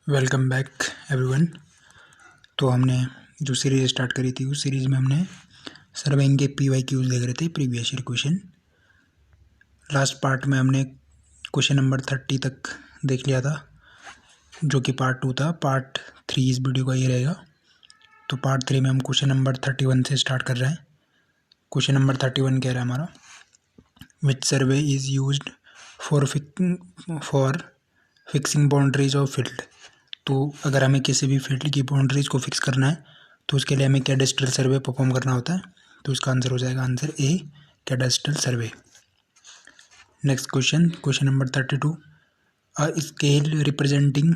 Welcome back everyone. तो हमने जो सीरीज़ स्टार्ट करी थी उस सीरीज़ में हमने सर्वेइंग के PYQs देख रहे थे, previous year question. Last part में हमने क्वेश्चन नंबर 30 तक देख लिया था, जो कि पार्ट 2 था। पार्ट 3 इस वीडियो का ये रहेगा। तो पार्ट 3 में हम क्वेश्चन नंबर 31 से स्टार्ट कर रहे हैं। क्वेश्चन नंबर 31 कह रहा है हमारा, which survey is used for fixing boundaries of field. तो अगर हमें किसी भी फील्ड की बाउंड्रीज को फिक्स करना है तो उसके लिए हमें कैडेस्ट्रल सर्वे परफॉर्म करना होता है। तो इसका आंसर हो जाएगा answer A, cadastral survey. Next question number 32, a scale representing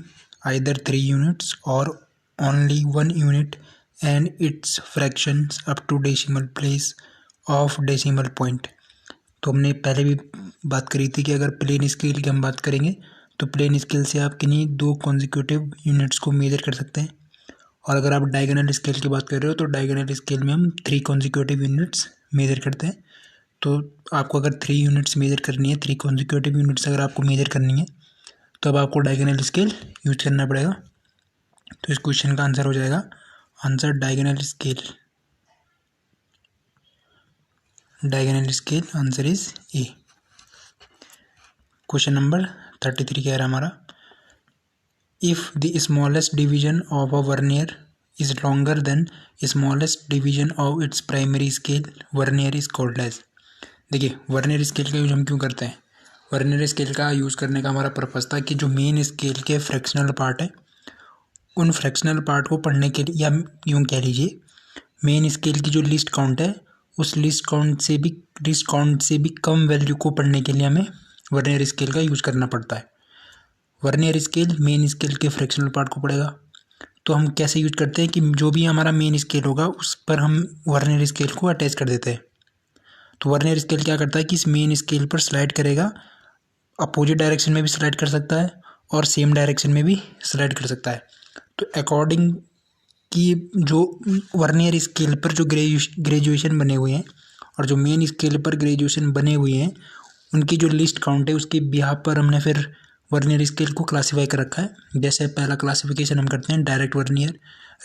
either 3 units or only 1 unit and its fractions up to decimal place of decimal point. तो हमने पहले भी बात करी थी कि अगर प्लेन स्केल की हम बात करेंगे तो प्लेन स्केल से आप किन्हीं 2 कॉन्जिक्यूटिव यूनिट्स को मेजर कर सकते हैं, और अगर आप डायगोनल स्केल की बात कर रहे हो तो डायगोनल स्केल में हम 3 कॉन्जिक्यूटिव यूनिट्स मेजर करते हैं। तो आपको अगर 3 यूनिट्स मेजर करनी है, 3 कॉन्जिक्यूटिव यूनिट्स अगर आपको मेजर करनी है तो अब आपको डायगोनल स्केल यूज करना पड़ेगा। तो इस क्वेश्चन का आंसर हो जाएगा answer diagonal scale. Diagonal scale answer is A. Question number 33 कह रहा है हमारा, if the smallest division of a vernier is longer than smallest division of its primary scale, vernier is called as. देखिए, vernier scale का use हम क्यों करते हैं? वर्नियर स्केल का यूज़ करने का हमारा पर्पस था कि जो मेन स्केल के फ्रैक्शनल पार्ट है, उन फ्रैक्शनल पार्ट को पढ़ने के लिए, या यूँ कह लीजिए मेन स्केल की जो लिस्ट काउंट है उस लिस्ट काउंट से भी कम वैल्यू को पढ़ने के लिए हमें वर्नियर स्केल का यूज़ करना पड़ता है। वर्नियर स्केल मेन स्केल के फ्रैक्शनल पार्ट को पढ़ेगा। तो हम कैसे यूज करते हैं कि जो भी हमारा मेन स्केल होगा उस पर हम वर्नियर स्केल को अटैच कर देते हैं। तो वर्नियर स्केल क्या करता है कि इस मेन स्केल पर स्लाइड करेगा, अपोजिट डायरेक्शन में भी स्लाइड कर सकता है और सेम डायरेक्शन में भी स्लाइड कर सकता है। तो अकॉर्डिंग कि जो वर्नियर स्केल पर जो ग्रेजुएशन बने हुए हैं और जो मेन स्केल पर ग्रेजुएशन बने हुए हैं, उनकी जो लिस्ट काउंट है उसके बिहाफ पर हमने फिर वर्नियर स्केल को क्लासीफाई कर रखा है। जैसे पहला क्लासिफिकेशन हम करते हैं डायरेक्ट वर्नियर,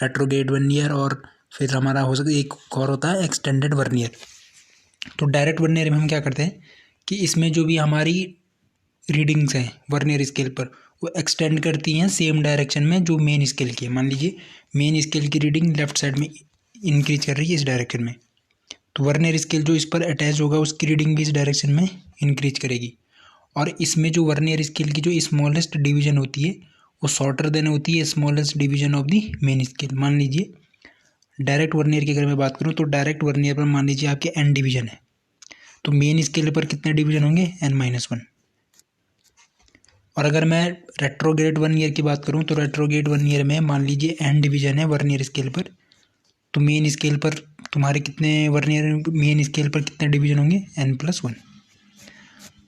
रेट्रोग्रेड वर्नियर, और फिर हमारा हो सकता है एक और होता है एक्सटेंडेड वर्नियर। तो डायरेक्ट वर्नियर में हम क्या करते हैं कि इसमें जो भी हमारी रीडिंग्स हैं वर्नियर स्केल पर वो एक्सटेंड करती हैं सेम डायरेक्शन में जो मेन स्केल की है। मान लीजिए मेन स्केल की रीडिंग लेफ्ट साइड में इंक्रीज कर रही है इस डायरेक्शन में, तो वर्नियर स्केल जो इस पर अटैच होगा उसकी रीडिंग भी इस डायरेक्शन में इंक्रीज करेगी। और इसमें जो वर्नियर स्केल की जो स्मॉलेस्ट डिवीजन होती है वो शॉर्टर देन होती है smallest division of the main scale. मान लीजिए डायरेक्ट वर्नियर की अगर मैं बात करूँ तो डायरेक्ट वर्नियर पर मान लीजिए आपके n डिवीजन है, तो मेन स्केल पर कितने डिवीजन होंगे? n-1। और अगर मैं रेट्रोग्रेड वर्नियर की बात करूँ तो रेट्रोग्रेड वर्नियर में मान लीजिए n डिवीजन है वर्नियर स्केल पर, तो मेन स्केल पर तुम्हारे कितने मेन स्केल पर कितने डिवीजन होंगे? n+1।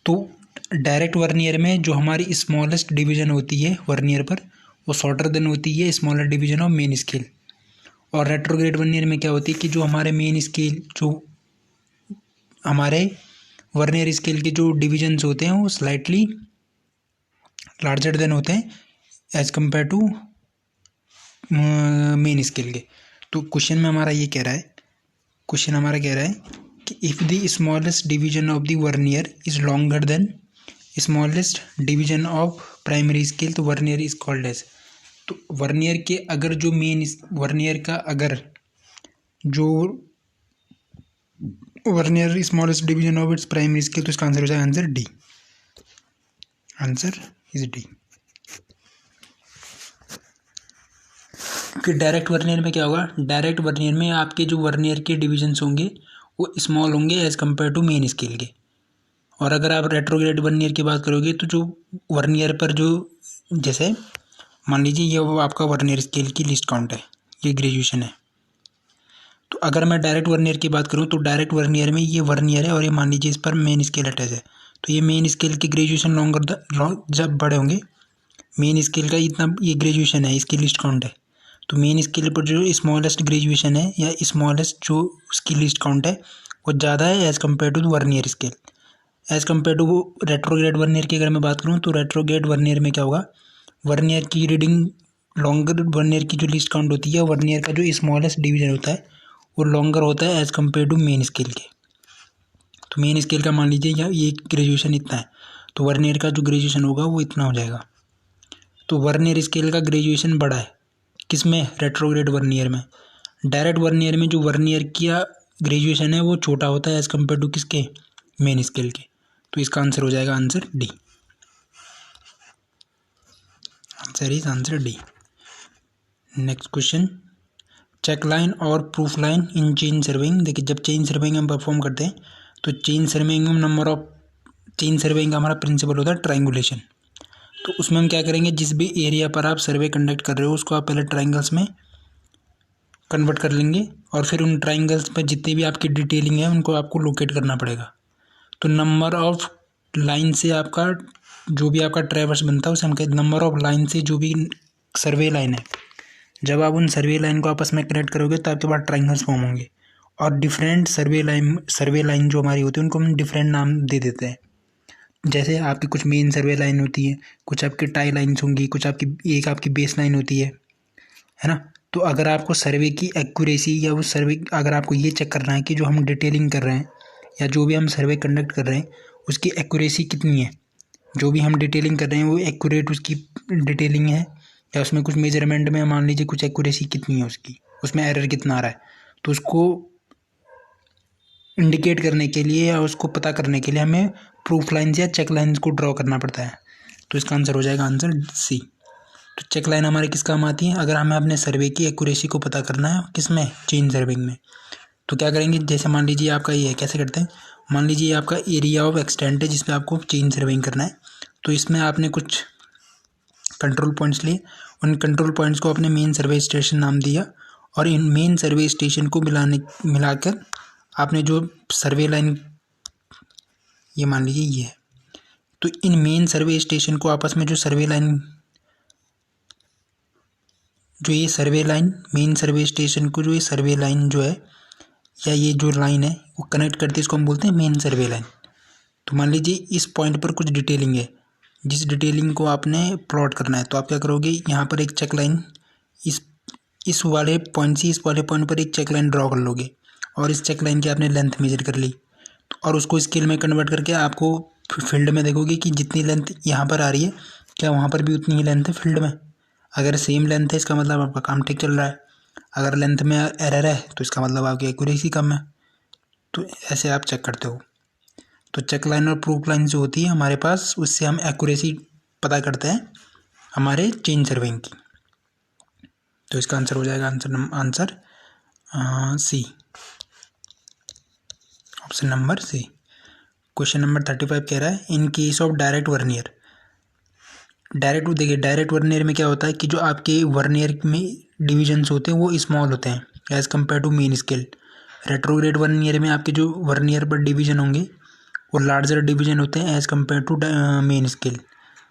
तो डायरेक्ट वर्नियर में जो हमारी स्मॉलेस्ट डिवीजन होती है वर्नियर पर वो शॉर्टर देन होती है smaller division of main scale. और रेट्रोग्रेड वर्नियर में क्या होती है कि जो हमारे मेन स्केल, जो हमारे वर्नियर स्केल के जो डिवीजन्स होते हैं वो स्लाइटली लार्जर देन होते हैं as compare to main scale के। तो क्वेश्चन में हमारा ये कह रहा है, क्वेश्चन हमारा कह रहा है कि if the smallest division of the vernier is longer than smallest division of primary scale तो वर्नियर इज कॉल्ड एज। तो वर्नियर के अगर जो मेन वर्नियर का अगर जो vernier smallest division of its primary scale, तो इसका आंसर हो जाएगा answer D. Answer is D. कि डायरेक्ट वर्नियर में क्या होगा? डायरेक्ट वर्नियर में आपके जो वर्नियर के डिवीजन्स होंगे वो स्मॉल होंगे as compare to main scale के। और अगर आप रेट्रोग्रेड वर्नियर की बात करोगे तो जो वर्नियर पर जो, जैसे मान लीजिए ये वो आपका वर्नियर स्केल की लिस्ट काउंट है, ये ग्रेजुएशन है। तो अगर मैं डायरेक्ट वर्नियर की बात करूँ तो डायरेक्ट वर्नियर में ये वर्नियर है और ये मान लीजिए इस पर मेन स्केल अटैच है, तो ये मेन स्केल की ग्रेजुएशन जब बड़े होंगे, मेन स्केल का इतना ये ग्रेजुएशन है, इसकी लिस्ट काउंट है, तो मेन स्केल पर जो स्मॉलेस्ट ग्रेजुएशन है या स्मॉलेस्ट जो उसकी लिस्ट काउंट है वो ज़्यादा है as compare to vernier scale. As compare to वो रेट्रोग्रेड वर्नियर की अगर मैं बात करूँ तो रेट्रोग्रेड वर्नियर में क्या होगा? वर्नियर की रीडिंग लॉन्गर वर्नियर की जो लीस्ट काउंट होती है, वर्नियर का जो स्मॉलेस्ट डिवीजन होता है वो लॉन्गर होता है as compare to main scale के। तो मेन स्केल का मान लीजिए या ये ग्रेजुएशन इतना है, तो वर्नियर का जो ग्रेजुएशन होगा वो इतना हो जाएगा। तो वर्नियर स्केल का ग्रेजुएशन बड़ा है किस में, रेट्रोग्रेड वर्नियर में। डायरेक्ट वर्नियर में जो वर्नियर का ग्रेजुएशन है वो छोटा होता है एज़ कम्पेयर टू किसके, मेन स्केल के। तो इसका आंसर हो जाएगा answer D. Answer is answer D. Next question, check line और proof line in chain surveying. देखिए जब चेन सर्वेइंग हम परफॉर्म करते हैं तो चेन सर्वेइंग में चेन सर्वेइंग का हमारा प्रिंसिपल होता है ट्रायंगुलेशन। तो उसमें हम क्या करेंगे, जिस भी एरिया पर आप सर्वे कंडक्ट कर रहे हो उसको आप पहले ट्रायंगल्स में कन्वर्ट कर लेंगे और फिर उन ट्रायंगल्स पर जितनी भी आपकी डिटेलिंग है उनको आपको लोकेट करना पड़ेगा। तो नंबर ऑफ लाइन से आपका जो भी आपका ट्रैवर्स बनता है उसे हम कहते हैं नंबर ऑफ लाइन से जो भी सर्वे लाइन है, जब आप उन सर्वे लाइन को आपस में कनेक्ट करोगे तो आपके पास ट्रायंगल्स फॉर्म होंगे। और डिफरेंट सर्वे लाइन जो हमारी होती है उनको हम डिफरेंट नाम दे देते हैं। जैसे आपकी कुछ मेन सर्वे लाइन होती है, कुछ आपकी टाई लाइन्स होंगी, कुछ आपकी एक आपकी बेस लाइन होती है ना। तो अगर आपको सर्वे की एक्यूरेसी या उस सर्वे अगर आपको ये चेक करना है कि जो हम डिटेलिंग कर रहे हैं या जो भी हम सर्वे कंडक्ट कर रहे हैं उसकी एक्यूरेसी कितनी है, जो भी हम डिटेलिंग कर रहे हैं वो एक्यूरेट उसकी डिटेलिंग है या उसमें कुछ मेजरमेंट में मान लीजिए कुछ एक्यूरेसी कितनी है उसकी, उसमें एरर कितना आ रहा है, तो उसको इंडिकेट करने के लिए या उसको पता करने के लिए हमें प्रूफ लाइन्स या चेक लाइन्स को ड्रॉ करना पड़ता है। तो इसका आंसर हो जाएगा आंसर सी। तो चेक लाइन हमारे किस काम आती है, अगर हमें अपने सर्वे की एक्यूरेसी को पता करना है किस में, चेन सर्विंग में। तो क्या करेंगे, जैसे मान लीजिए आपका ये है, कैसे करते हैं, मान लीजिए आपका एरिया ऑफ एक्सटेंट है जिसमें आपको चेन सर्विंग करना है। तो इसमें आपने कुछ कंट्रोल पॉइंट्स लिए, उन कंट्रोल पॉइंट्स को आपने मेन सर्वे स्टेशन नाम दिया और इन मेन सर्वे स्टेशन को मिलाकर आपने जो सर्वे लाइन, ये मान लीजिए ये है, तो इन मेन सर्वे स्टेशन को आपस में जो सर्वे लाइन, जो ये सर्वे लाइन मेन सर्वे स्टेशन को जो ये सर्वे लाइन जो है या ये जो लाइन है वो कनेक्ट करती है, इसको हम बोलते हैं मेन सर्वे लाइन। तो मान लीजिए इस पॉइंट पर कुछ डिटेलिंग है, जिस डिटेलिंग को आपने प्लॉट करना है, तो आप क्या करोगे, यहाँ पर एक चेक लाइन इस वाले पॉइंट से इस वाले पॉइंट पर एक चेक लाइन ड्रॉ कर लोगे और इस चेक लाइन की आपने लेंथ मेजर कर ली और उसको स्केल में कन्वर्ट करके आपको फील्ड में देखोगे कि जितनी लेंथ यहाँ पर आ रही है क्या वहाँ पर भी उतनी ही लेंथ है फील्ड में। अगर सेम लेंथ है इसका मतलब आपका काम ठीक चल रहा है, अगर लेंथ में एरर है तो इसका मतलब आपकी एक्यूरेसी कम है। तो ऐसे आप चेक करते हो। तो चेक लाइन और प्रूफ लाइन जो होती है हमारे पास, उससे हम एक्यूरेसी पता करते हैं हमारे चेन सर्विंग की। तो इसका आंसर हो जाएगा answer C, option number C. Question number 35 कह रहा है in case of direct vernier. देखिए डायरेक्ट वर्नियर में क्या होता है कि जो आपके वर्नियर में डिविजन्स होते हैं वो स्मॉल होते हैं as compare to main scale. Retrograde vernier में आपके जो वर्नियर पर डिवीजन होंगे वो लार्जर डिवीजन होते हैं as compare to main scale.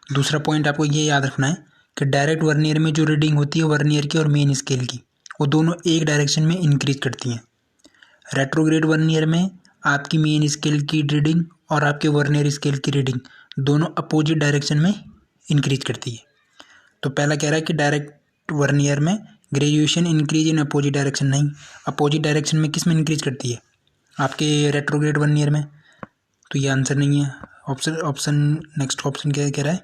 दूसरा पॉइंट आपको ये याद रखना है कि डायरेक्ट वर्नियर में जो रीडिंग होती है वर्नियर की और मेन स्केल की, वो दोनों एक डायरेक्शन में इंक्रीज करती हैं। रेट्रोग्रेड वर्नियर में आपकी मेन स्केल की रीडिंग और आपके वर्नियर स्केल की रीडिंग दोनों अपोजिट डायरेक्शन में इंक्रीज करती है। तो पहला कह रहा है कि डायरेक्ट वर्नियर में graduation increase in opposite direction, नहीं, अपोजिट डायरेक्शन में किस में इंक्रीज करती है, आपके रेट्रोग्रेड वर्नियर में। तो ये आंसर नहीं है। ऑप्शन नेक्स्ट ऑप्शन क्या कह रहा है,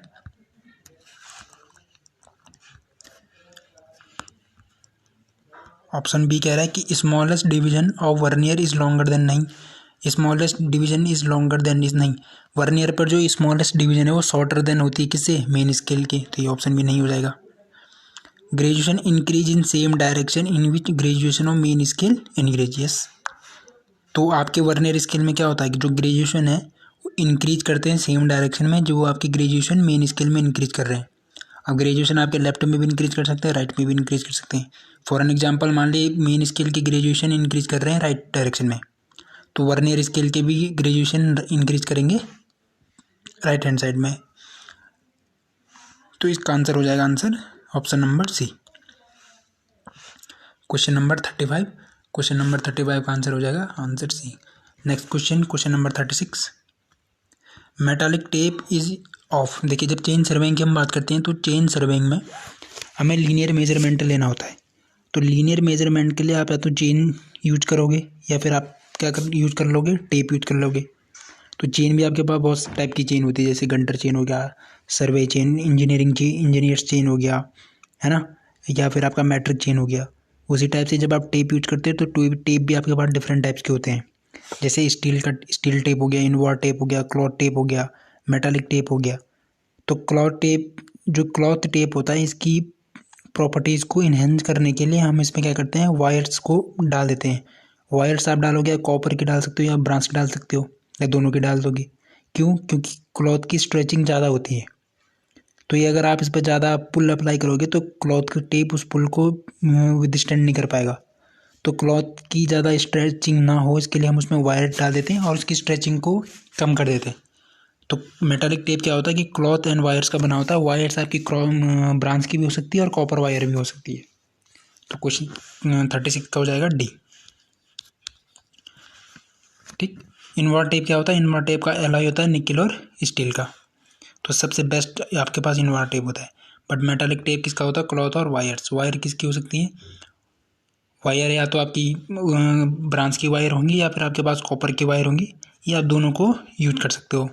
ऑप्शन बी कह रहा है कि smallest division of vernier is longer than, नहीं, smallest division is longer than is नहीं, वर्नियर पर जो स्मॉलेस्ट डिवीजन है वो शॉर्टर देन होती है किससे, मेन स्केल के। तो ये ऑप्शन भी नहीं हो जाएगा। Graduation increase in same direction in which graduation of main scale increase, yes. तो आपके वर्नियर स्केल में क्या होता है कि जो ग्रेजुएशन है वो इंक्रीज करते हैं सेम डायरेक्शन में जो आपकी ग्रेजुएशन मेन स्केल में इंक्रीज कर रहे हैं। अब ग्रेजुएशन आपके लेफ्ट में भी इंक्रीज कर सकते हैं, राइट में भी इंक्रीज कर सकते हैं। फॉर एन एग्जांपल मान लीजिए मेन स्केल की ग्रेजुएशन इंक्रीज कर रहे हैं राइट डायरेक्शन में, तो वर्नियर स्केल के भी ग्रेजुएशन इंक्रीज करेंगे राइट हैंड साइड में। तो इसका आंसर हो जाएगा answer option number C. Question number 35 का आंसर हो जाएगा answer C. Next question number 36, metallic tape is of. देखिए जब चेन सर्वेइंग की हम बात करते हैं तो चेन सर्वेइंग में हमें लीनियर मेजरमेंट लेना होता है। तो लीनियर मेजरमेंट के लिए आप या तो चेन यूज करोगे या फिर आप क्या यूज कर लोगे, टेप यूज कर लोगे। तो चेन भी आपके पास बहुत टाइप की चेन होती है, जैसे गंटर चेन हो गया, सर्वे चेन, इंजीनियर्स चेन हो गया, है ना, या फिर आपका मैट्रिक चेन हो गया। उसी टाइप से जब आप टेप यूज करते हैं तो टेप भी आपके पास डिफरेंट टाइप्स के होते हैं, जैसे स्टील टेप हो गया, इनवॉर टेप हो गया, क्लॉथ टेप हो गया, मेटालिक टेप हो गया। तो क्लॉथ टेप होता है, इसकी प्रॉपर्टीज़ को इन्हेंस करने के लिए हम इसमें क्या करते हैं, वायर्स को डाल देते हैं। वायर्स आप डालोगे, कॉपर की डाल सकते हो या ब्रांस की डाल सकते हो, या दोनों की डाल दोगे। क्यों? क्योंकि क्लॉथ की स्ट्रेचिंग ज़्यादा होती है। तो ये अगर आप इस पर ज़्यादा पुल अप्लाई करोगे तो क्लॉथ का टेप उस पुल को विदस्टैंड नहीं कर पाएगा। तो क्लॉथ की ज़्यादा स्ट्रेचिंग ना हो, इसके लिए हम उसमें वायर डाल देते हैं और उसकी स्ट्रेचिंग को कम कर देते हैं। तो मेटालिक टेप क्या होता है कि क्लॉथ एंड वायर्स का बना होता है। वायर्स आपकी ब्रांच की भी हो सकती है और कॉपर वायर भी हो सकती है। तो क्वेश्चन 36 का हो जाएगा डी। ठीक। इनवॉर टेप क्या होता है? इनवॉर टेप का एलॉय होता है निकेल और स्टील का। तो सबसे बेस्ट आपके पास इनवॉर टेप होता है। बट मेटालिक टेप किसका होता है? क्लॉथ और वायर्स। वायर किसकी हो सकती है? वायर या तो आपकी ब्रांच की वायर होंगी या फिर आपके पास कॉपर की वायर होंगी, या आप दोनों को यूज कर सकते हो।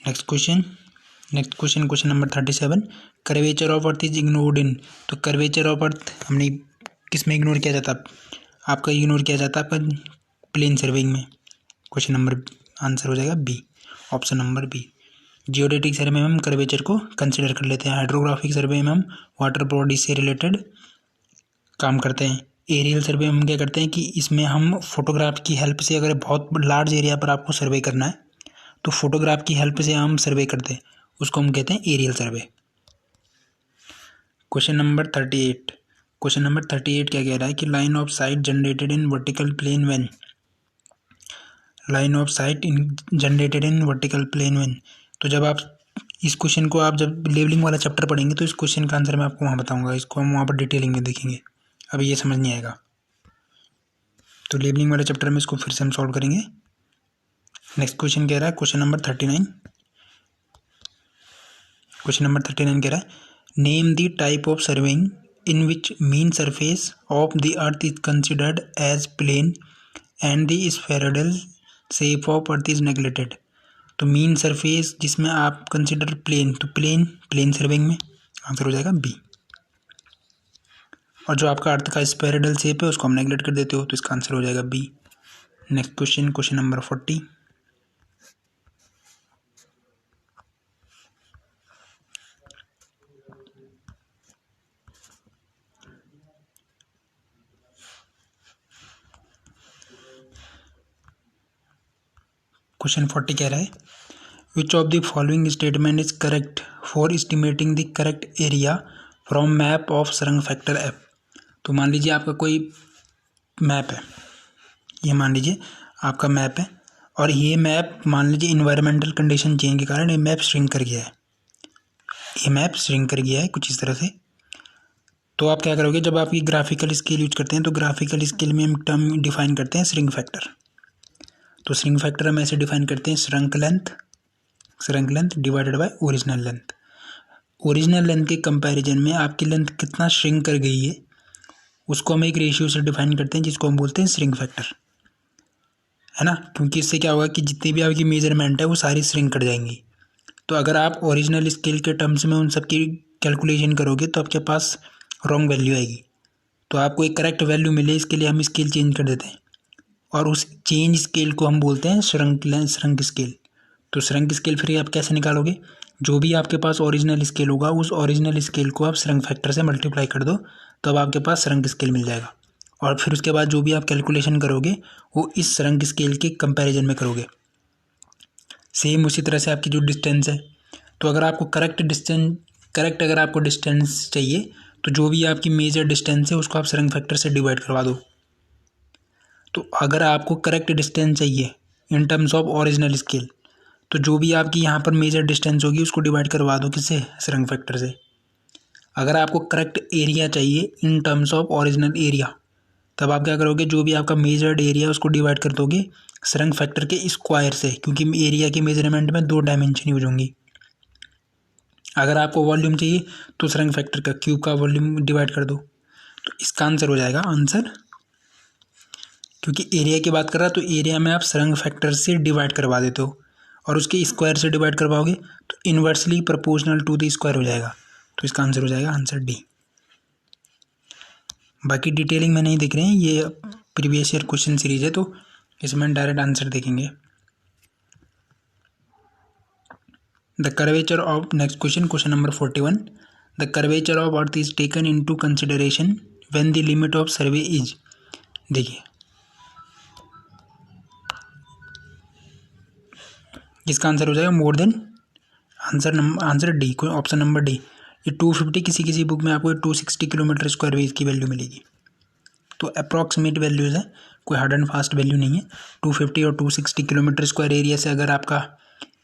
Next question number 37। Curvature of earth is ignored in. तो कर्वेचर ऑफ अर्थ हमने किस में इग्नोर किया जाता है? आपका इग्नोर किया जाता है आपका प्लेन सर्वेइंग में। क्वेश्चन नंबर आंसर हो जाएगा B, option number B. Geodetic survey में हम कर्वेचर को कंसिडर कर लेते हैं। हाइड्रोग्राफिक सर्वे में हम वाटर बॉडी से रिलेटेड काम करते हैं। एरियल सर्वे में हम क्या करते हैं कि इसमें हम फोटोग्राफ की हेल्प से, अगर बहुत लार्ज एरिया पर आपको सर्वे करना है तो फोटोग्राफ की हेल्प से हम सर्वे करते हैं, उसको हम कहते हैं एरियल सर्वे। क्वेश्चन नंबर 38 क्या कह रहा है कि line of sight generated in vertical plane when. Line of sight generated in vertical plane when. तो जब आप इस क्वेश्चन को, आप जब लेवलिंग वाला चैप्टर पढ़ेंगे तो इस क्वेश्चन का आंसर मैं आपको वहाँ बताऊंगा। इसको हम वहाँ पर डिटेलिंग में देखेंगे, अभी ये समझ नहीं आएगा। तो लेवलिंग वाले चैप्टर में इसको फिर से हम सॉल्व करेंगे। नेक्स्ट क्वेश्चन कह रहा है, क्वेश्चन नंबर 39 कह रहा है name the type of surveying in which mean surface of the earth is considered as plane and the spherical shape of earth is neglected. तो मीन सरफेस जिसमें आप कंसिडर प्लेन, तो प्लेन सर्वेइंग में answer हो जाएगा B. और जो आपका अर्थ का स्फेरिकल शेप है उसको हम नेग्लेक्ट कर देते हो, तो इसका आंसर हो जाएगा B. Next question number 40। Question 40 कह रहा है which of the following statement is correct for estimating the correct area from map of shrunk factor F. तो मान लीजिए आपका कोई मैप है, ये मान लीजिए आपका मैप है, और ये मैप मान लीजिए इन्वायरमेंटल कंडीशन चेंज के कारण ये मैप श्रिंक कर गया है, कुछ इस तरह से। तो आप क्या करोगे, जब आप ये ग्राफिकल स्केल यूज करते हैं तो ग्राफिकल स्केल में हम टर्म डिफाइन करते हैं श्रिंक फैक्टर। तो श्रिंक फैक्टर हम ऐसे डिफाइन करते हैं shrunk length divided by original length. Original length के कंपैरिजन में आपकी लेंथ कितना श्रिंक कर गई है उसको हम एक रेशियो से डिफाइन करते हैं, जिसको हम बोलते हैं श्रिंक फैक्टर, है ना। क्योंकि इससे क्या होगा कि जितनी भी आपकी मेजरमेंट है वो सारी श्रिंक कर जाएंगी। तो अगर आप ओरिजिनल स्केल के टर्म्स में उन सब की कैलकुलेशन करोगे तो आपके पास रॉन्ग वैल्यू आएगी। तो आपको एक करेक्ट वैल्यू मिले इसके लिए हम स्केल चेंज कर देते हैं, और उस चेंज स्केल को हम बोलते हैं श्रंक स्केल। तो श्रंक स्केल फिर आप कैसे निकालोगे, जो भी आपके पास ओरिजिनल स्केल होगा उस ओरिजिनल स्केल को आप श्रंक फैक्टर से मल्टीप्लाई कर दो, तो अब आपके पास श्रंक स्केल मिल जाएगा। और फिर उसके बाद जो भी आप कैलकुलेशन करोगे वो इस श्रंक स्केल के कंपैरिजन में करोगे। सेम उसी तरह से आपकी जो डिस्टेंस है, तो अगर आपको करेक्ट अगर आपको डिस्टेंस चाहिए तो जो भी आपकी मेजर डिस्टेंस है उसको आप श्रंक फैक्टर से डिवाइड करवा दो। तो अगर आपको करेक्ट डिस्टेंस चाहिए in terms of original scale, तो जो भी आपकी यहाँ पर मेजर डिस्टेंस होगी उसको डिवाइड करवा दो किससे, श्रंक फैक्टर से। अगर आपको करेक्ट एरिया चाहिए in terms of original area, तब आप क्या करोगे, जो भी आपका मेजर्ड एरिया उसको डिवाइड कर दोगे श्रंक फैक्टर के स्क्वायर से, क्योंकि एरिया की मेजरमेंट में 2 डायमेंशन यूज होंगी। अगर आपको वॉल्यूम चाहिए तो सरंग फैक्टर का क्यूब का वॉल्यूम डिवाइड कर दो, तो इसका आंसर हो जाएगा आंसर, क्योंकि एरिया की बात कर रहा तो एरिया में आप सरंग फैक्टर से डिवाइड करवा देते हो और उसके स्क्वायर से डिवाइड करवाओगे तो inversely proportional to the square हो जाएगा, तो इसका आंसर हो जाएगा आंसर डी। बाकी डिटेलिंग में नहीं देख रहे हैं, ये प्रीवियस ईयर क्वेश्चन सीरीज है तो इसमें डायरेक्ट आंसर देखेंगे। The curvature of, next question number 41, the curvature of earth is taken into consideration when the limit of survey is, देखिए इसका आंसर हो जाएगा more than, answer D, option number D. ये 250, किसी बुक में आपको 260 kilometre square wave की value मिलेगी, तो अप्रॉक्सीमेट वैल्यूज़ है, कोई हार्ड एंड फास्ट वैल्यू नहीं है। 250 और 260 किलोमीटर स्क्वायर एरिया से अगर आपका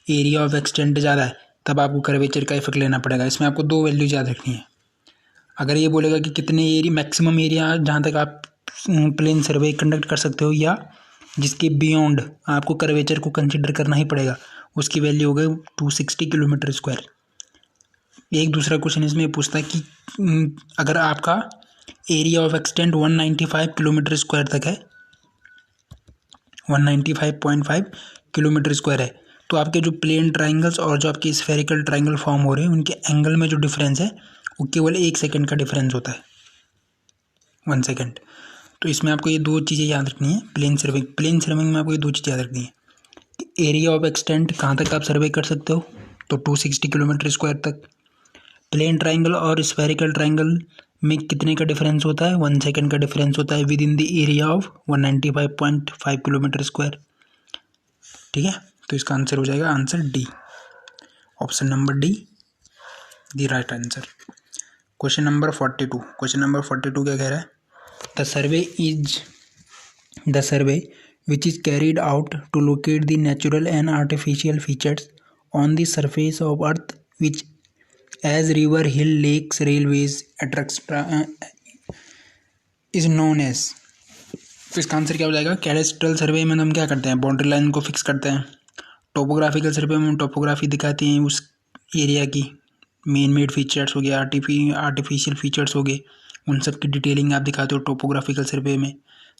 एरिया ऑफ एक्सटेंट ज़्यादा है तब आपको कर्वेचर का इफेक्ट लेना पड़ेगा। इसमें आपको दो वैल्यू याद रखनी है। अगर ये बोलेगा कि कितने एरिया, मैक्सिमम एरिया जहाँ तक आप प्लेन सर्वे कंडक्ट कर सकते हो या जिसके बियॉन्ड आपको कर्वेचर को कंसिडर करना ही पड़ेगा, उसकी वैल्यू हो गई 260 किलोमीटर स्क्वायर। एक दूसरा क्वेश्चन इसमें पूछता है कि अगर आपका area of extent 195 kilometre square तक है, 195.5 किलोमीटर स्क्वायर है, तो आपके जो प्लेन ट्राइंगल्स और जो आपके स्फेरिकल ट्राइंगल फॉर्म हो रहे हैं उनके एंगल में जो डिफरेंस है वो केवल 1 सेकंड का डिफरेंस होता है, 1 सेकंड। तो इसमें आपको ये दो चीज़ें याद रखनी है। प्लेन सर्विंग में आपको ये दो चीज़ें याद रखनी है कि एरिया ऑफ एक्सटेंट कहाँ तक आप सर्वे कर सकते हो, तो 260 किलोमीटर स्क्वायर तक। प्लेन ट्राइंगल और स्फेरिकल ट्राइंगल में कितने का डिफरेंस होता है, 1 सेकंड का डिफरेंस होता है with in the area of 195.5 kilometre square, ठीक है। तो इसका आंसर हो जाएगा answer D, option number D the right answer. Question number 42 क्या कह रहा है, the survey which is carried out to locate the natural and artificial features on the surface of earth which as river, hill, lakes, railways, etc. is known as, तो इसका answer क्या हो जाएगा, cadastral सर्वे में हम क्या करते हैं, बाउंड्री लाइन को फिक्स करते हैं। टोपोग्राफिकल सर्वे में हम टोपोग्राफी दिखाते हैं उस एरिया की, मेड फीचर्स हो गया, आर्टिफिशियल फीचर्स हो गए, उन सब की डिटेलिंग आप दिखाते हो टोपोग्राफिकल सर्वे में।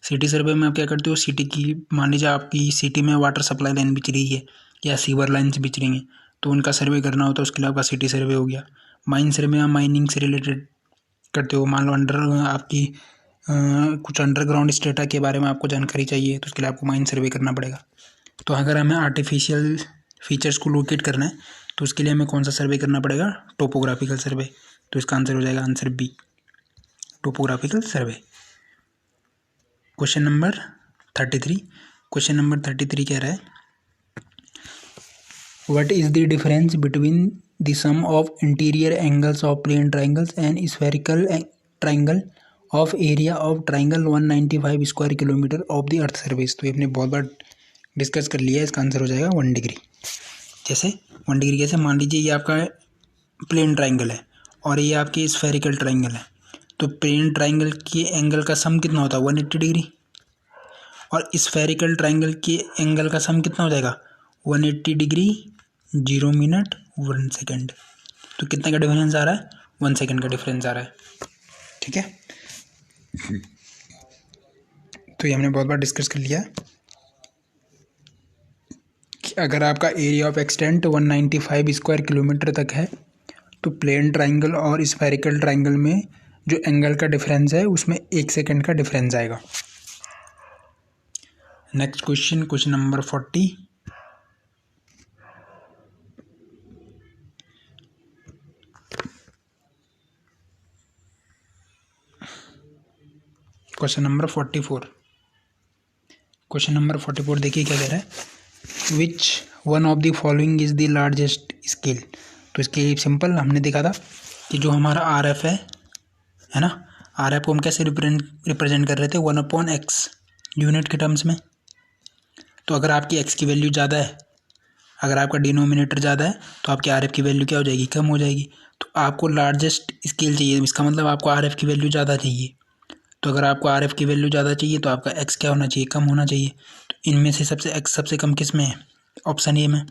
सिटी सर्वे में आप क्या करते हो, सिटी की, मान लीजिए आपकी सिटी में वाटर सप्लाई लाइन बिछ रही है या सीवर लाइन्स बिछ रही हैं तो उनका सर्वे करना होता है, उसके लिए आपका सिटी सर्वे हो गया। माइन सर्वे में आप माइनिंग से रिलेटेड करते हो, मान लो आपकी कुछ अंडरग्राउंड स्टेटा के बारे में आपको जानकारी चाहिए तो उसके लिए आपको माइन सर्वे करना पड़ेगा। तो अगर हमें आर्टिफिशियल फीचर्स को लोकेट करना है तो उसके लिए हमें कौन सा सर्वे करना पड़ेगा, टोपोग्राफिकल सर्वे। तो इसका आंसर हो जाएगा answer B, topographical survey. Question number 33 कह रहा है, what is the difference between the sum of interior angles of plane triangles and spherical triangle of area of triangle 195 square kilometre of the earth surface. तो ये हमने बहुत बार discuss कर लिया है, इसका आंसर हो जाएगा 1 डिग्री। जैसे 1 डिग्री कैसे, मान लीजिए ये आपका प्लेन ट्राइंगल है और ये आपके स्फेरिकल ट्राइंगल है, तो प्लेन ट्राइंगल के एंगल का सम कितना होता है, 180 डिग्री, और स्फेरिकल ट्राइंगल के एंगल का सम कितना हो जाएगा, 180 डिग्री 0 मिनट 1 सेकेंड। तो कितने का डिफरेंस आ रहा है, 1 सेकेंड का डिफरेंस आ रहा है, ठीक है। तो ये हमने बहुत बार डिस्कस कर लिया कि अगर आपका area of extent 195 square kilometre तक है तो प्लेन ट्राइंगल और स्फेरिकल ट्राइंगल में जो एंगल का डिफरेंस है उसमें 1 सेकेंड का डिफरेंस आएगा। Next question number 40, question number 44 देखिए क्या कह रहा है, which one of the following is the largest scale. तो इसके सिंपल हमने देखा था कि जो हमारा RF है ना, RF को हम कैसे रिप्रेजेंट कर रहे थे, 1/x यूनिट के टर्म्स में। तो अगर आपकी x की वैल्यू ज़्यादा है, अगर आपका डिनोमिनेटर ज़्यादा है तो आपकी RF की वैल्यू क्या हो जाएगी, कम हो जाएगी। तो आपको लार्जेस्ट स्केल चाहिए, इसका मतलब आपको RF की वैल्यू ज़्यादा चाहिए। तो अगर आपको RF की वैल्यू ज़्यादा चाहिए तो आपका x क्या होना चाहिए, कम होना चाहिए। तो इनमें से x सबसे कम किस में है, ऑप्शन ए में।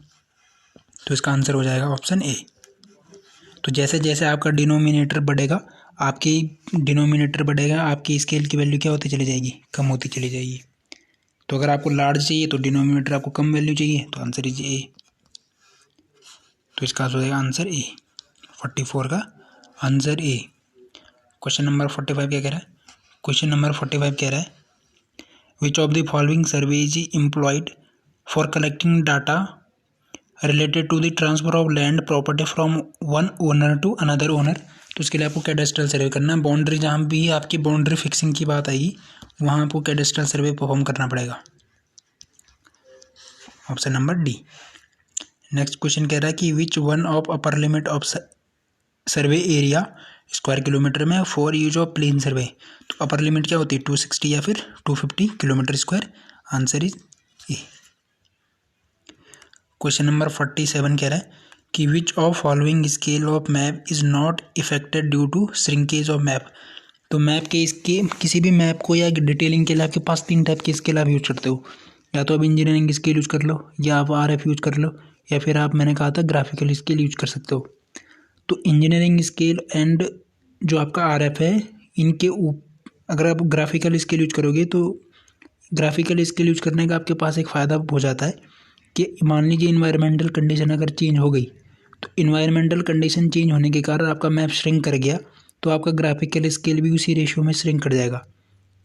तो इसका आंसर हो जाएगा ऑप्शन ए। तो जैसे जैसे आपका डिनोमिनेटर बढ़ेगा आपकी स्केल की वैल्यू क्या होती चली जाएगी, कम होती चली जाएगी। तो अगर आपको लार्ज चाहिए तो डिनोमिनेटर आपको कम वैल्यू चाहिए, तो आंसर इज ए। तो इसका हो जाएगा आंसर ए, 44 का आंसर ए। क्वेश्चन नंबर 45 क्या कह रहा है? क्वेश्चन नंबर 45 कह रहा है which of the following survey is employed for collecting data related to the transfer of land property from one owner to another owner. तो इसके लिए आपको कैडेस्ट्रल सर्वे करना है। बाउंड्री, जहाँ भी आपकी बाउंड्री फिक्सिंग की बात आएगी वहाँ आपको कैडेस्ट्रल सर्वे परफॉर्म करना पड़ेगा। Option number D. Next question कह रहा है कि which one of upper limit of survey area square kilometre में फॉर यूज ऑफ प्लेन सर्वे। तो अपर लिमिट क्या होती है, 260 या फिर 250 kilometre square. Answer is A. Question number 47 कह रहा है कि which of following scale of map is not effected due to shrinkage of map. तो मैप के इसके किसी भी मैप को या डिटेलिंग के लिए आपके पास 3 टाइप के स्केल आप यूज करते हो। या तो आप इंजीनियरिंग स्केल यूज कर लो, या आप RF यूज कर लो, या फिर आप, मैंने कहा था, ग्राफिकल स्केल यूज कर सकते हो। तो इंजीनियरिंग स्केल एंड जो आपका RF है, इनके अगर आप ग्राफिकल स्केल यूज करोगे तो ग्राफिकल स्केल यूज करने का आपके पास एक फ़ायदा हो जाता है कि मान लीजिए इन्वायरमेंटल कंडीशन अगर चेंज हो गई, तो इन्वायरमेंटल कंडीशन चेंज होने के कारण आपका मैप श्रिंक कर गया, तो आपका ग्राफिकल स्केल भी उसी रेशियो में श्रिंक कर जाएगा,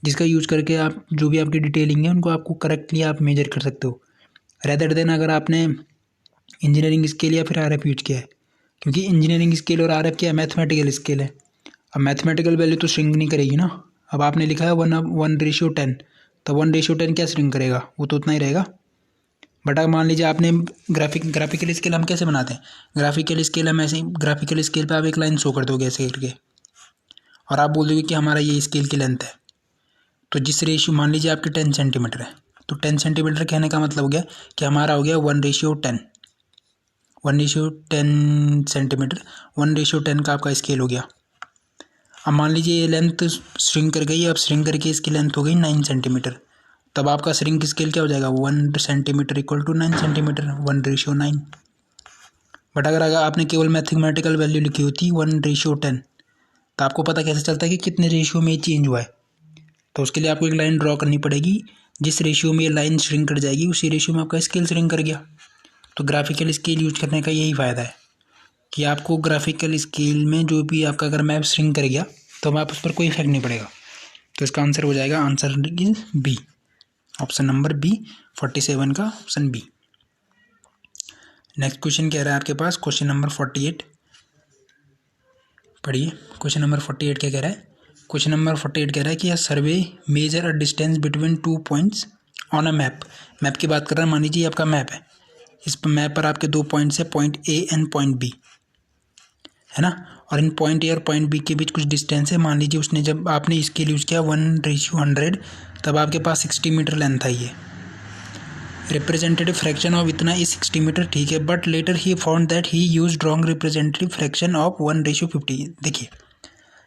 जिसका यूज करके आप जो भी आपकी डिटेलिंग है उनको आपको करेक्टली आप मेजर कर सकते हो, रेदर देन अगर आपने इंजीनियरिंग स्केल या फिर RF यूज किया है। क्योंकि इंजीनियरिंग स्केल और RF क्या है, मैथमेटिकल स्केल है। अब मैथमेटिकल वैल्यू तो श्रिंक नहीं करेगी ना। अब आपने लिखा है 1:10, तो 1:10 क्या श्रिंक करेगा, वो तो उतना ही रहेगा। बट अगर मान लीजिए आपने ग्राफिकल स्केल हम कैसे बनाते हैं, ग्राफिकल स्केल हम ऐसे, ग्राफिकल स्केल पे आप एक लाइन शो कर दोगे ऐसे करके, और आप बोल दोगे कि हमारा ये स्केल की लेंथ है। तो जिस रेशियो, मान लीजिए आपकी 10 सेंटीमीटर है, तो 10 सेंटीमीटर कहने का मतलब हो गया कि हमारा हो गया 1:10, 1:10 सेंटीमीटर, 1:10 का आपका स्केल हो गया। अब मान लीजिए ये लेंथ श्रिंक कर गई, अब श्रिंक करके इसकी लेंथ हो गई 9 सेंटीमीटर, तब आपका श्रिंक स्केल क्या हो जाएगा, 1 centimetre equal to 9 centimetre, 1:9। But अगर आपने केवल मैथमेटिकल वैल्यू लिखी होती 1:10, तो आपको पता कैसे चलता है कि कितने रेशियो में चेंज हुआ है। तो उसके लिए आपको एक लाइन ड्रॉ करनी पड़ेगी, जिस रेशियो में ये लाइन श्रिंक कर जाएगी उसी रेशियो में आपका स्केल श्रिंक कर गया। तो ग्राफिकल स्केल यूज करने का यही फ़ायदा है कि आपको ग्राफिकल स्केल में जो भी आपका अगर मैप श्रिंक कर गया तो आप उस पर कोई इफेक्ट नहीं पड़ेगा। तो इसका आंसर हो जाएगा, answer is B, option number B, 47 का ऑप्शन बी। नेक्स्ट क्वेश्चन कह रहा है आपके पास, क्वेश्चन नंबर 48 पढ़िए। क्वेश्चन नंबर 48 क्या कह रहा है? क्वेश्चन नंबर 48 कह रहा है कि survey measure a distance between 2 points on a map. Map की बात कर रहा है, मान लीजिए आपका मैप है, इस मैप पर आपके 2 पॉइंट्स है, point A and point B, है ना। और इन पॉइंट A और पॉइंट B के बीच कुछ डिस्टेंस है। मान लीजिए उसने, जब आपने इसके यूज़ किया 1:100, तब आपके पास 60 मीटर लेंथ आई है। रिप्रेजेंटेटिव फ्रैक्शन ऑफ इतना इज 60 मीटर, ठीक है, but later he found that he use wrong representative fraction of 1:50। देखिए,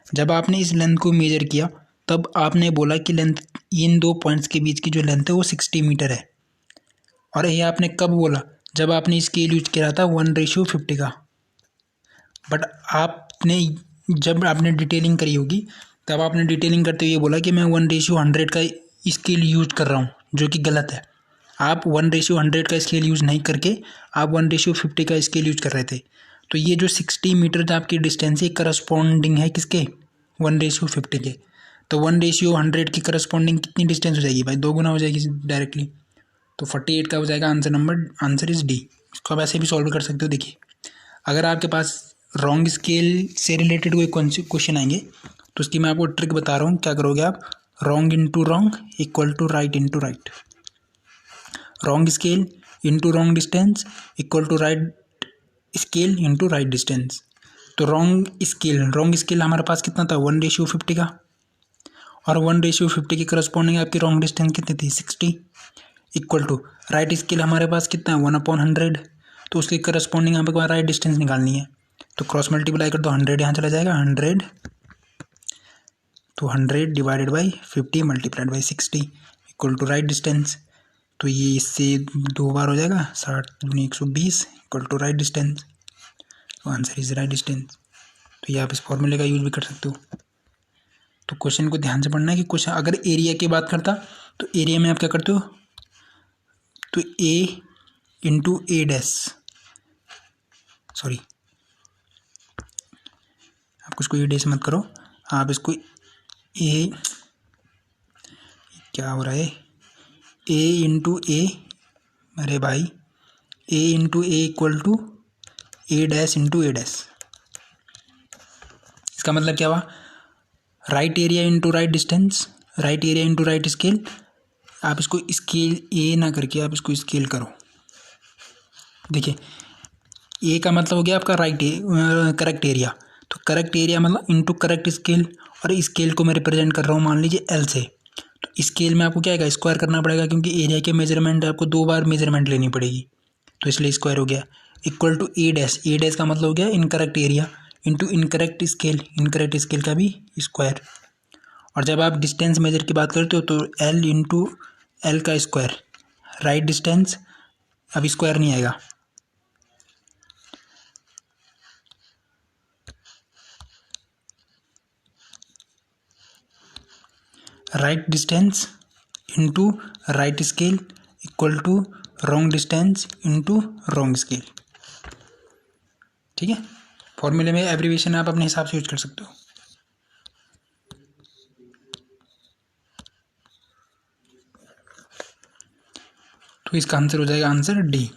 जब आपने इस लेंथ को मेजर किया तब आपने बोला कि लेंथ, इन 2 पॉइंट्स के बीच की जो लेंथ है वो 60 मीटर है। और ये आपने कब बोला, जब आपने स्केल यूज किया था 1:50 का। बट आपने, जब आपने डिटेलिंग करी होगी तब आपने डिटेलिंग करते हुए बोला कि मैं 1:100 का स्केल यूज कर रहा हूँ, जो कि गलत है। आप 1:100 का स्केल यूज़ नहीं करके आप 1:50 का स्केल यूज कर रहे थे। तो ये जो 60 मीटर आपकी डिस्टेंस है करस्पॉन्डिंग है किसके, 1:50 के। तो 1:100 की करस्पॉन्डिंग कितनी डिस्टेंस हो जाएगी भाई, 2 गुना हो जाएगी डायरेक्टली। तो 48 का हो जाएगा आंसर इज डी। इसको आप ऐसे भी सॉल्व कर सकते हो। देखिए, अगर आपके पास रॉन्ग स्केल से रिलेटेड कोई क्वेश्चन आएंगे तो उसकी मैं आपको ट्रिक बता रहा हूँ। क्या करोगे आप, wrong into wrong equal to right into right, wrong scale into wrong distance equal to right scale into right distance. तो रॉन्ग स्केल हमारे पास कितना था, 1:50 का, और 1:50 की करस्पॉन्डिंग आपकी रॉन्ग डिस्टेंस कितनी थी, 60, इक्वल टू राइट स्केल हमारे पास कितना है, 1/100। तो उसके करस्पॉन्डिंग यहाँ पे राइट डिस्टेंस निकालनी है, तो क्रॉस मल्टीप्लाई कर दो, 100 यहाँ चला जाएगा, 100, तो 100 divided by 50 multiplied by 60 equal to right distance. तो ये इससे 2 बार हो जाएगा, 60 × 120 इक्वल टू राइट डिस्टेंस। तो आंसर इज राइट डिस्टेंस। तो ये आप इस फॉर्मूले का यूज भी कर सकते हो। तो क्वेश्चन को ध्यान से पढ़ना है कि क्वेश्चन अगर एरिया की बात करता तो एरिया में आप क्या करते हो, तो ए इंटू ए डैश, सॉरी आप इसको ए डैश मत करो, आप इसको ए, क्या हो रहा है, ए इंटू ए, अरे भाई A into A equal to A dash into A dash. इसका मतलब क्या हुआ, right area into right distance, right area into right scale. आप इसको स्केल ए ना करके आप इसको स्केल करो। देखिए ए का मतलब हो गया आपका राइट करेक्ट एरिया, तो करेक्ट एरिया मतलब इंटू करेक्ट स्केल, और स्केल को मैं रिप्रेजेंट कर रहा हूँ मान लीजिए एल से। तो स्केल में आपको क्या आएगा, स्क्वायर करना पड़ेगा, क्योंकि एरिया के मेजरमेंट आपको 2 बार मेजरमेंट लेनी पड़ेगी, तो इसलिए स्क्वायर हो गया। Equal to A dash, A dash का मतलब हो गया incorrect area into incorrect scale, incorrect scale का भी स्क्वायर। और जब आप डिस्टेंस मेजर की बात करते हो तो एल इंटू एल का स्क्वायर, राइट डिस्टेंस, अब स्क्वायर नहीं आएगा, right distance into right scale equal to wrong distance into wrong scale. ठीक है, फॉर्मूले में एब्रीविएशन आप अपने हिसाब से यूज कर सकते हो। तो इसका आंसर हो जाएगा आंसर डी।